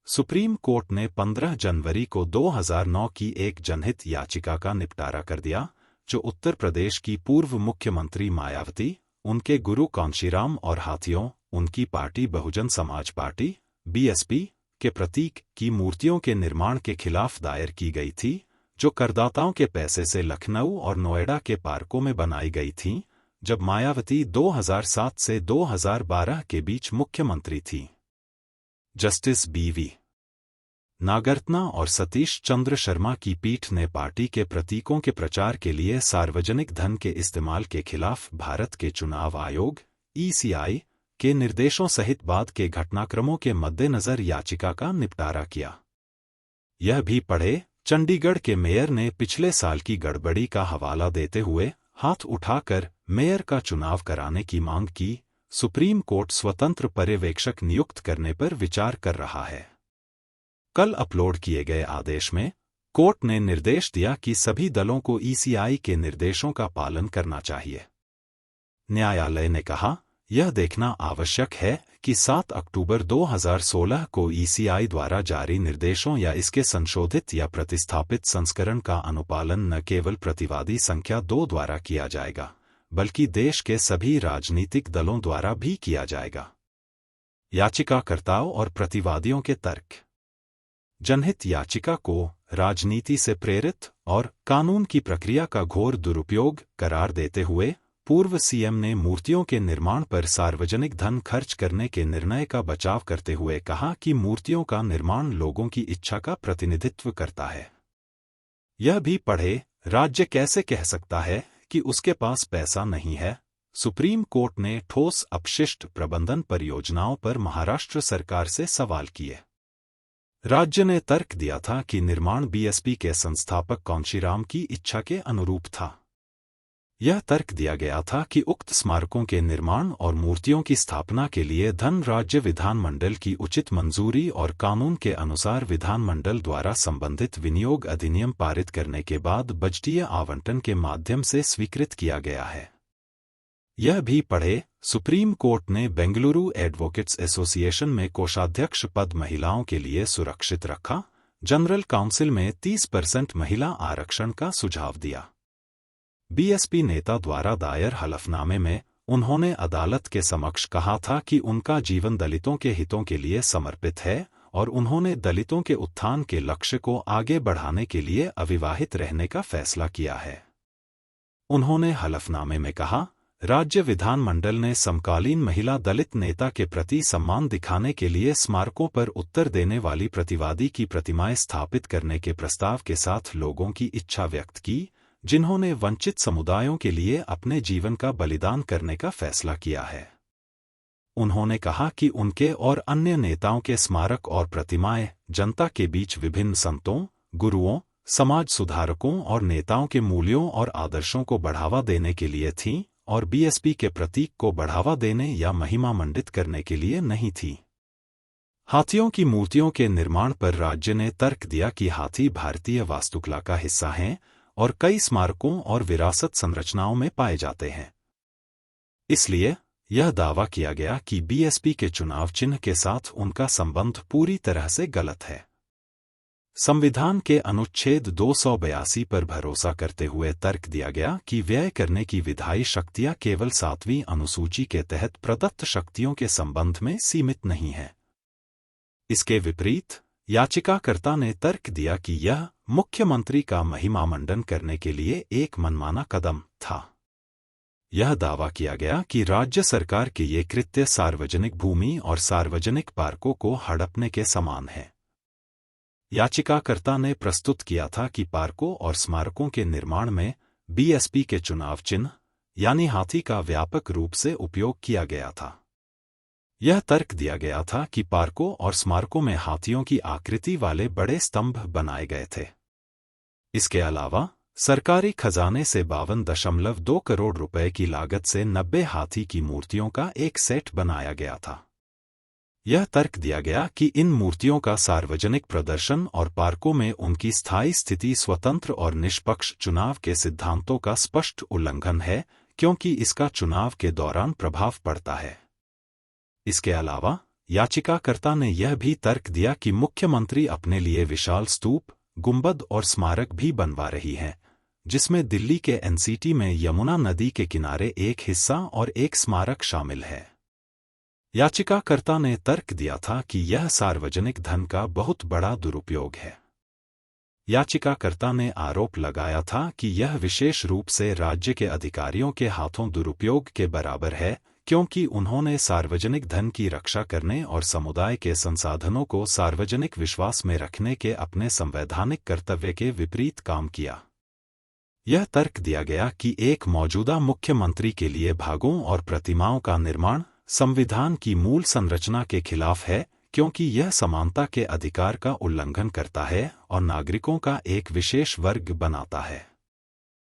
Supreme court ने 15 जनवरी को 2009 की एक जनहित याचिका का निपटारा कर दिया, जो उत्तर प्रदेश की पूर्व मुख्यमंत्री मायावती, उनके गुरु कांशीराम और हाथियों, उनकी party Bahujan Samaj party (BSP) के प्रतीक की मूर्तियों के निर्माण के खिलाफ दायर की गई थी, जो करदाताओं के पैसे से लखनऊ और नोएडा के पार्कों में बनाई गई थीं, जब मायावती 2007 से 2012 के बीच मुख्यमंत्री थी। Justice BV. नागरत्ना और सतीश चंद्र शर्मा की पीठ ने पार्टी के प्रतीकों के प्रचार के लिए सार्वजनिक धन के इस्तेमाल के खिलाफ भारत के चुनाव आयोग (ईसीआई) के निर्देशों सहित बाद के घटनाक्रमों के मद्देनजर याचिका का निपटारा किया। यह भी पढ़े, चंडीगढ़ के मेयर ने पिछले साल की गड़बड़ी का हवाला देते हुए हाथ उठाकर मेयर का चुनाव कराने की मांग की। सुप्रीम कोर्ट स्वतंत्र पर्यवेक्षक नियुक्त करने पर विचार कर रहा है। कल अपलोड किए गए आदेश में कोर्ट ने निर्देश दिया कि सभी दलों को ईसीआई के निर्देशों का पालन करना चाहिए। न्यायालय ने कहा, यह देखना आवश्यक है कि 7 अक्टूबर 2016 को ईसीआई द्वारा जारी निर्देशों या इसके संशोधित या प्रतिस्थापित संस्करण का अनुपालन न केवल प्रतिवादी संख्या 2 द्वारा किया जाएगा, बल्कि देश के सभी राजनीतिक दलों द्वारा भी किया जाएगा। याचिकाकर्ताओं और प्रतिवादियों के तर्क। जनहित याचिका को राजनीति से प्रेरित और कानून की प्रक्रिया का घोर दुरुपयोग करार देते हुए पूर्व सीएम ने मूर्तियों के निर्माण पर सार्वजनिक धन खर्च करने के निर्णय का बचाव करते हुए कहा कि मूर्तियों का निर्माण लोगों की इच्छा का प्रतिनिधित्व करता है। यह भी पढ़े, राज्य कैसे कह सकता है कि उसके पास पैसा नहीं है। सुप्रीम कोर्ट ने ठोस अपशिष्ट प्रबंधन परियोजनाओं पर महाराष्ट्र सरकार से सवाल किए। राज्य ने तर्क दिया था कि निर्माण बीएसपी के संस्थापक कांशीराम की इच्छा के अनुरूप था। यह तर्क दिया गया था कि उक्त स्मारकों के निर्माण और मूर्तियों की स्थापना के लिए धन राज्य विधानमंडल की उचित मंजूरी और कानून के अनुसार विधानमंडल द्वारा संबंधित विनियोग अधिनियम पारित करने के बाद बजटीय आवंटन के माध्यम से स्वीकृत किया गया है। यह भी पढ़े, सुप्रीम कोर्ट ने बेंगलुरु एडवोकेट्स एसोसिएशन में कोषाध्यक्ष पद महिलाओं के लिए सुरक्षित रखा। जनरल काउंसिल में 30% महिला आरक्षण का सुझाव दिया। बीएसपी नेता द्वारा दायर हलफनामे में उन्होंने अदालत के समक्ष कहा था कि उनका जीवन दलितों के हितों के लिए समर्पित है और उन्होंने दलितों के उत्थान के लक्ष्य को आगे बढ़ाने के लिए अविवाहित रहने का फैसला किया है। उन्होंने हलफनामे में कहा, राज्य विधानमंडल ने समकालीन महिला दलित नेता के प्रति सम्मान दिखाने के लिए स्मारकों पर उत्तर देने वाली प्रतिवादी की प्रतिमाएं स्थापित करने के प्रस्ताव के साथ लोगों की इच्छा व्यक्त की, जिन्होंने वंचित समुदायों के लिए अपने जीवन का बलिदान करने का फैसला किया है। उन्होंने कहा कि उनके और अन्य नेताओं के स्मारक और प्रतिमाएं जनता के बीच विभिन्न संतों, गुरुओं, समाज सुधारकों और नेताओं के मूल्यों और आदर्शों को बढ़ावा देने के लिए थीं और बीएसपी के प्रतीक को बढ़ावा देने या महिमा मंडित करने के लिए नहीं थी। हाथियों की मूर्तियों के निर्माण पर राज्य ने तर्क दिया कि हाथी भारतीय वास्तुकला का हिस्सा हैं और कई स्मारकों और विरासत संरचनाओं में पाए जाते हैं। इसलिए यह दावा किया गया कि बीएसपी के चुनाव चिन्ह के साथ उनका संबंध पूरी तरह से गलत है। संविधान के अनुच्छेद 282 पर भरोसा करते हुए तर्क दिया गया कि व्यय करने की विधायी शक्तियां केवल 7वीं अनुसूची के तहत प्रदत्त शक्तियों के संबंध में सीमित नहीं है। इसके विपरीत याचिकाकर्ता ने तर्क दिया कि यह मुख्यमंत्री का महिमामंडन करने के लिए एक मनमाना कदम था। यह दावा किया गया कि राज्य सरकार के ये कृत्य सार्वजनिक भूमि और सार्वजनिक पार्कों को हड़पने के समान है। याचिकाकर्ता ने प्रस्तुत किया था कि पार्कों और स्मारकों के निर्माण में बीएसपी के चुनाव चिन्ह यानी हाथी का व्यापक रूप से उपयोग किया गया था। यह तर्क दिया गया था कि पार्कों और स्मारकों में हाथियों की आकृति वाले बड़े स्तंभ बनाए गए थे। इसके अलावा सरकारी खजाने से 52.2 करोड़ रुपए की लागत से 90 हाथी की मूर्तियों का एक सेट बनाया गया था। यह तर्क दिया गया कि इन मूर्तियों का सार्वजनिक प्रदर्शन और पार्कों में उनकी स्थायी स्थिति स्वतंत्र और निष्पक्ष चुनाव के सिद्धांतों का स्पष्ट उल्लंघन है, क्योंकि इसका चुनाव के दौरान प्रभाव पड़ता है। इसके अलावा याचिकाकर्ता ने यह भी तर्क दिया कि मुख्यमंत्री अपने लिए विशाल स्तूप, गुंबद और स्मारक भी बनवा रही है, जिसमें दिल्ली के एनसीटी में यमुना नदी के किनारे एक हिस्सा और एक स्मारक शामिल है। याचिकाकर्ता ने तर्क दिया था कि यह सार्वजनिक धन का बहुत बड़ा दुरुपयोग है। याचिकाकर्ता ने आरोप लगाया था कि यह विशेष रूप से राज्य के अधिकारियों के हाथों दुरुपयोग के बराबर है, क्योंकि उन्होंने सार्वजनिक धन की रक्षा करने और समुदाय के संसाधनों को सार्वजनिक विश्वास में रखने के अपने संवैधानिक कर्तव्य के विपरीत काम किया। यह तर्क दिया गया कि एक मौजूदा मुख्यमंत्री के लिए भागों और प्रतिमाओं का निर्माण संविधान की मूल संरचना के खिलाफ है, क्योंकि यह समानता के अधिकार का उल्लंघन करता है और नागरिकों का एक विशेष वर्ग बनाता है।